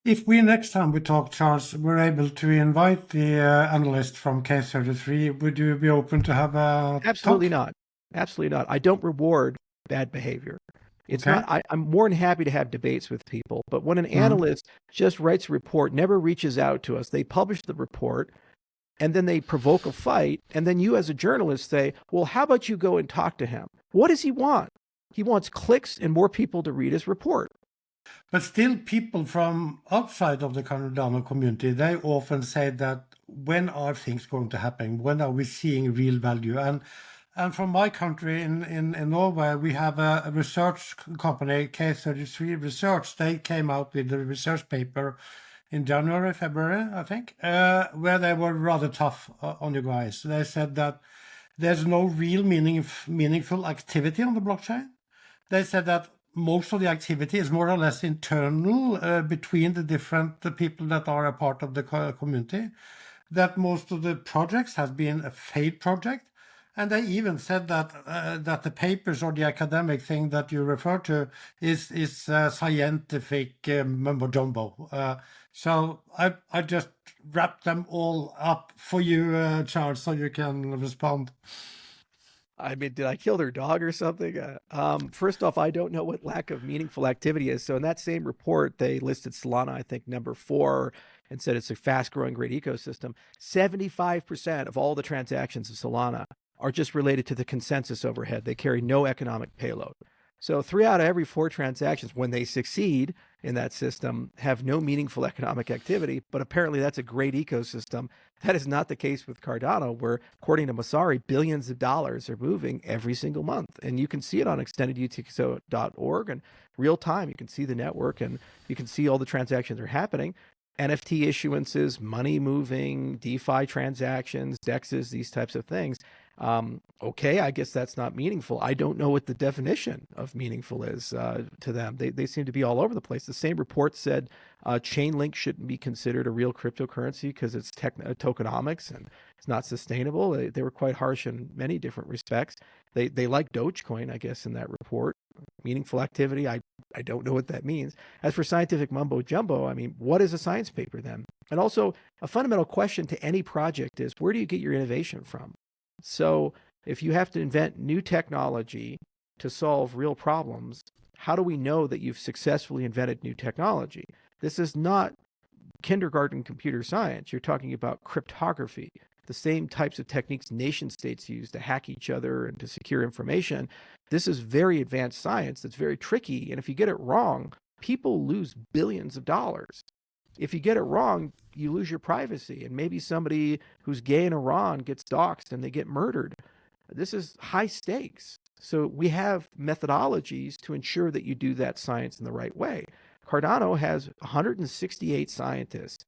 If we next time we talk, Charles, we're able to invite the analyst from K33, would you be open to have a Absolutely talk? not. Absolutely not. I don't reward bad behavior. It's not, Okay. I'm more than happy to have debates with people, but when an Mm. analyst just writes a report, never reaches out to us, they publish the report, and then they provoke a fight, and then you as a journalist say, well, how about you go and talk to him? What does he want? He wants clicks and more people to read his report. But still, people from outside of the Cardano community, they often say that when are things going to happen? When are we seeing real value? And from my country in Norway, we have a research company, K33 Research. They came out with a research paper in January, February, I think, where they were rather tough on you guys. They said that there's no real meaningful activity on the blockchain. They said that most of the activity is more or less internal between the different people that are a part of the community, that most of the projects has been a failed project. And they even said that that the papers or the academic thing that you refer to is scientific mumbo jumbo. So I just wrapped them all up for you, Charles, so you can respond. I mean, did I kill their dog or something? First off, I don't know what lack of meaningful activity is. So in that same report, they listed Solana, I think, number 4, and said it's a fast-growing, great ecosystem. 75% of all the transactions of Solana are just related to the consensus overhead. They carry no economic payload. So 3 out of every 4 transactions, when they succeed in that system, have no meaningful economic activity. But apparently, that's a great ecosystem. That is not the case with Cardano, where, according to Messari, billions of dollars are moving every single month. And you can see it on extendedutxo.org and real time. You can see the network and you can see all the transactions are happening. NFT issuances, money moving, DeFi transactions, DEXs, these types of things. Okay, I guess that's not meaningful. I don't know what the definition of meaningful is to them. They seem to be all over the place. The same report said Chainlink shouldn't be considered a real cryptocurrency because it's tokenomics and it's not sustainable. They were quite harsh in many different respects. They like Dogecoin, I guess, in that report. Meaningful activity, I don't know what that means. As for scientific mumbo jumbo, I mean, what is a science paper then? And also, a fundamental question to any project is, where do you get your innovation from? So if you have to invent new technology to solve real problems, how do we know that you've successfully invented new technology? This is not kindergarten computer science. You're talking about cryptography, the same types of techniques nation states use to hack each other and to secure information. This is very advanced science that's very tricky. And if you get it wrong, people lose billions of dollars. If you get it wrong, you lose your privacy. And maybe somebody who's gay in Iran gets doxxed and they get murdered. This is high stakes. So we have methodologies to ensure that you do that science in the right way. Cardano has 168 scientists.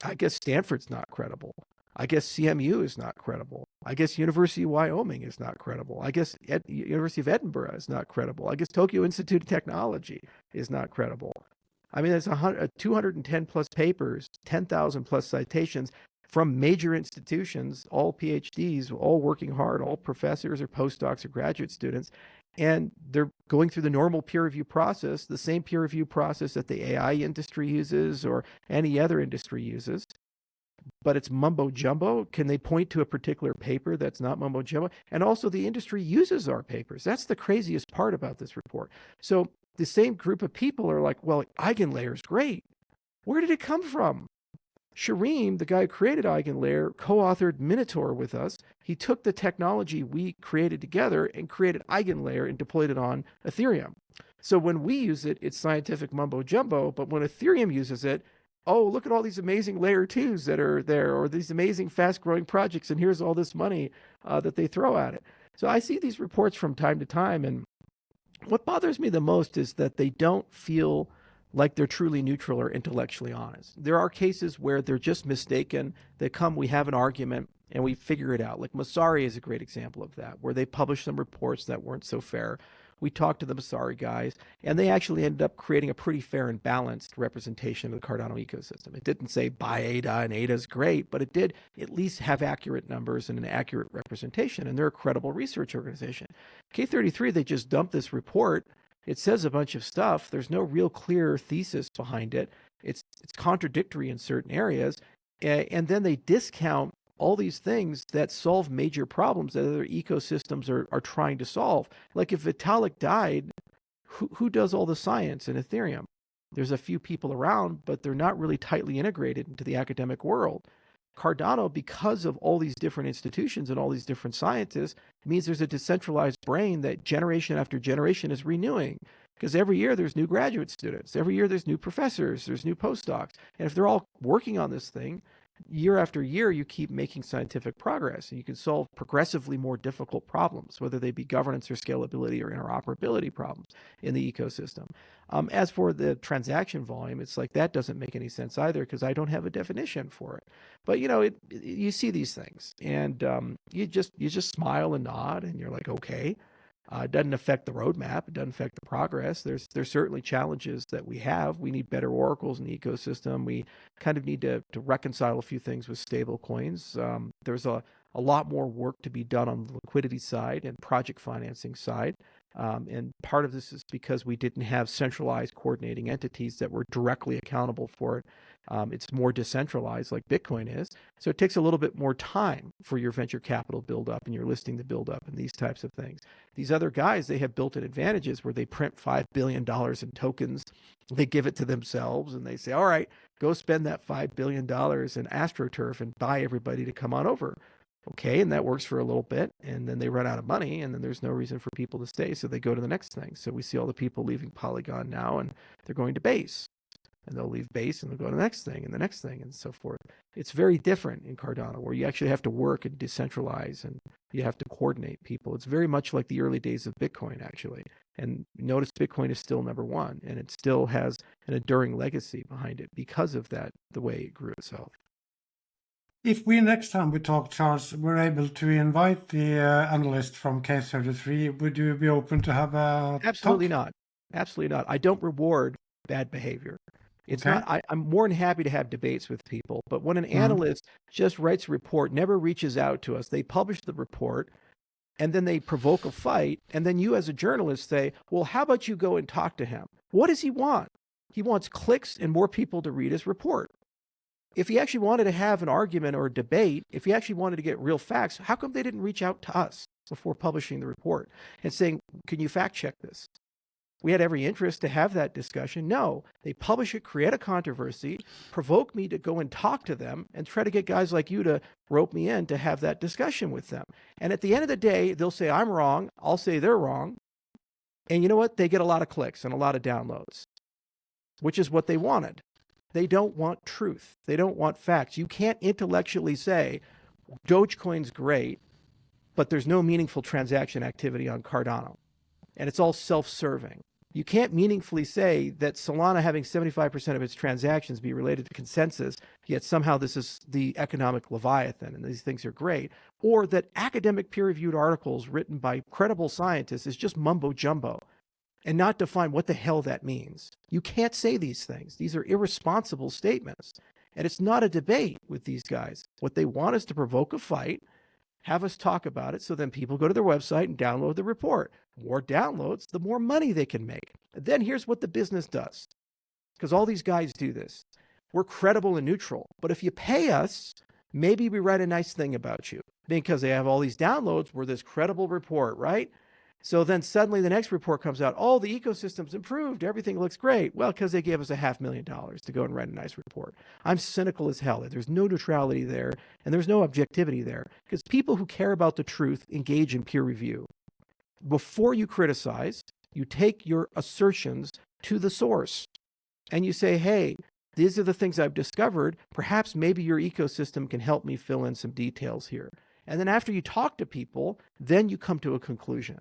I guess Stanford's not credible. I guess CMU is not credible. I guess University of Wyoming is not credible. I guess University of Edinburgh is not credible. I guess Tokyo Institute of Technology is not credible. I mean, there's 210 plus papers, 10,000 plus citations from major institutions, all PhDs, all working hard, all professors or postdocs or graduate students. And they're going through the normal peer review process, the same peer review process that the AI industry uses or any other industry uses. But it's mumbo jumbo. Can they point to a particular paper that's not mumbo jumbo? And also, the industry uses our papers. That's the craziest part about this report. So the same group of people are like, well, EigenLayer is great. Where did it come from? Shireen, the guy who created EigenLayer, co-authored Minotaur with us. He took the technology we created together and created EigenLayer and deployed it on Ethereum. So when we use it, it's scientific mumbo jumbo. But when Ethereum uses it, oh, look at all these amazing layer 2s that are there, or these amazing fast growing projects, and here's all this money that they throw at it. So I see these reports from time to time, and what bothers me the most is that they don't feel like they're truly neutral or intellectually honest. There are cases where they're just mistaken. They come, we have an argument, and we figure it out. Like Messari is a great example of that, where they published some reports that weren't so fair. We talked to the Messari guys, and they actually ended up creating a pretty fair and balanced representation of the Cardano ecosystem. It didn't say buy ADA and ADA is great, but it did at least have accurate numbers and an accurate representation, and they're a credible research organization. K33, they just dumped this report. It says a bunch of stuff. There's no real clear thesis behind it. It's contradictory in certain areas, and then they discount all these things that solve major problems that other ecosystems are trying to solve. Like if Vitalik died, who does all the science in Ethereum? There's a few people around, but they're not really tightly integrated into the academic world. Cardano, because of all these different institutions and all these different scientists, means there's a decentralized brain that generation after generation is renewing. Because every year there's new graduate students, every year there's new professors, there's new postdocs. And if they're all working on this thing, year after year, you keep making scientific progress, and you can solve progressively more difficult problems, whether they be governance or scalability or interoperability problems in the ecosystem. As for the transaction volume, it's like that doesn't make any sense either, because I don't have a definition for it. But you see these things, and you just smile and nod, and you're like, okay. It doesn't affect the roadmap. It doesn't affect the progress. There's certainly challenges that we have. We need better oracles in the ecosystem. We kind of need to reconcile a few things with stable coins. There's a lot more work to be done on the liquidity side and project financing side. And part of this is because we didn't have centralized coordinating entities that were directly accountable for it. It's more decentralized like Bitcoin is. So it takes a little bit more time for your venture capital buildup and your listing to build up and these types of things. These other guys, they have built-in advantages where they print $5 billion in tokens. They give it to themselves and they say, all right, go spend that $5 billion in AstroTurf and buy everybody to come on over. Okay, and that works for a little bit, and then they run out of money, and then there's no reason for people to stay, so they go to the next thing. So we see all the people leaving Polygon now, and they're going to Base, and they'll leave Base, and they'll go to the next thing, and the next thing, and so forth. It's very different in Cardano, where you actually have to work and decentralize, and you have to coordinate people. It's very much like the early days of Bitcoin, actually. And notice Bitcoin is still number one, and it still has an enduring legacy behind it because of that, the way it grew itself. If we next time we talk, Charles, we're able to invite the analyst from K33, would you be open to have a Absolutely talk? not. Absolutely not. I don't reward bad behavior. It's Okay. not, I'm more than happy to have debates with people, but when an analyst just writes a report, never reaches out to us, they publish the report, and then they provoke a fight, and then you as a journalist say, well, how about you go and talk to him? What does he want? He wants clicks and more people to read his report. If he actually wanted to have an argument or a debate, if he actually wanted to get real facts, how come they didn't reach out to us before publishing the report and saying, can you fact check this? We had every interest to have that discussion. No, they publish it, create a controversy, provoke me to go and talk to them and try to get guys like you to rope me in to have that discussion with them. And at the end of the day, they'll say, I'm wrong. I'll say they're wrong. And you know what? They get a lot of clicks and a lot of downloads, which is what they wanted. They don't want truth. They don't want facts. You can't intellectually say Dogecoin's great, but there's no meaningful transaction activity on Cardano, and it's all self-serving. You can't meaningfully say that Solana having 75% of its transactions be related to consensus, yet somehow this is the economic leviathan and these things are great, or that academic peer-reviewed articles written by credible scientists is just mumbo jumbo, and not define what the hell that means. You can't say these things. These are irresponsible statements. And it's not a debate with these guys. What they want is to provoke a fight, have us talk about it, so then people go to their website and download the report. More downloads, the more money they can make. And then here's what the business does, because all these guys do this. We're credible and neutral, but if you pay us, maybe we write a nice thing about you, because they have all these downloads. We're this credible report, right? So then suddenly the next report comes out, oh, the ecosystem's improved, everything looks great. Well, because they gave us $500,000 to go and write a nice report. I'm cynical as hell. There's no neutrality there, and there's no objectivity there, because people who care about the truth engage in peer review. Before you criticize, you take your assertions to the source, and you say, hey, these are the things I've discovered. Perhaps maybe your ecosystem can help me fill in some details here. And then after you talk to people, then you come to a conclusion.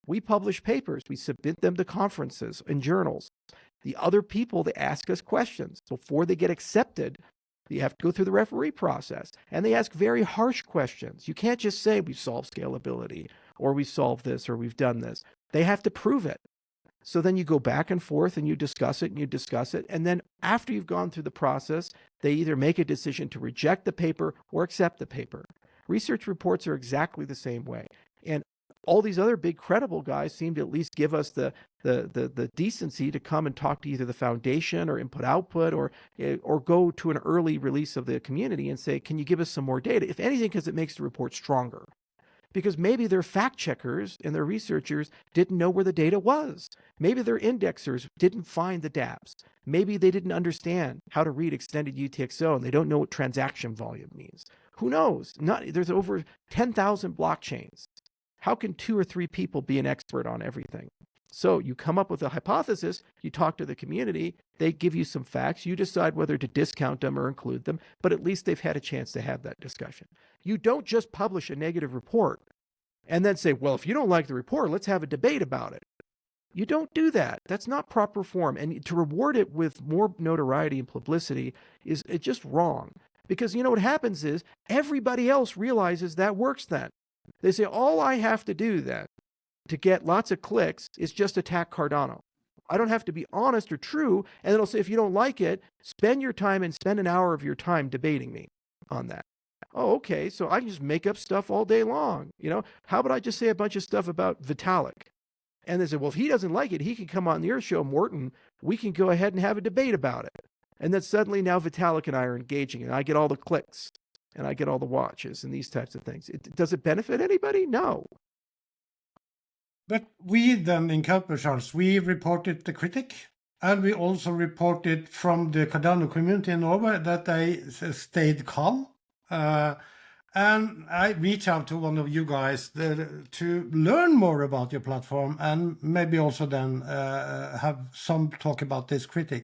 We publish papers. We submit them to conferences and journals. The other people, they ask us questions. Before they get accepted, you have to go through the referee process. And they ask very harsh questions. You can't just say we've solved scalability, or we've solved this, or we've done this. They have to prove it. So then you go back and forth and you discuss it and you discuss it. And then after you've gone through the process, they either make a decision to reject the paper or accept the paper. Research reports are exactly the same way. And all these other big credible guys seem to at least give us the decency to come and talk to either the foundation or input output or go to an early release of the community and say, can you give us some more data? If anything, because it makes the report stronger. Because maybe their fact checkers and their researchers didn't know where the data was. Maybe their indexers didn't find the dApps. Maybe they didn't understand how to read extended UTXO and they don't know what transaction volume means. Who knows? There's over 10,000 blockchains. How can 2 or 3 people be an expert on everything? So you come up with a hypothesis, you talk to the community, they give you some facts, you decide whether to discount them or include them, but at least they've had a chance to have that discussion. You don't just publish a negative report and then say, well, if you don't like the report, let's have a debate about it. You don't do that. That's not proper form. And to reward it with more notoriety and publicity is just wrong. Because you know what happens is everybody else realizes that works then. They say, all I have to do then to get lots of clicks is just attack Cardano. I don't have to be honest or true. And it'll say, if you don't like it, spend your time and spend an hour of your time debating me on that. Oh, okay. So I can just make up stuff all day long. You know, how about I just say a bunch of stuff about Vitalik? And they say, well, if he doesn't like it, he can come on the Earth Show, Morten. We can go ahead and have a debate about it. And then suddenly now Vitalik and I are engaging and I get all the clicks and I get all the watches and these types of things. Does it benefit anybody? No. But we then in Kaupr, Charles, we reported the critic, and we also reported from the Cardano community in Norway that they stayed calm. And I reached out to one of you guys to learn more about your platform and maybe also then have some talk about this critic.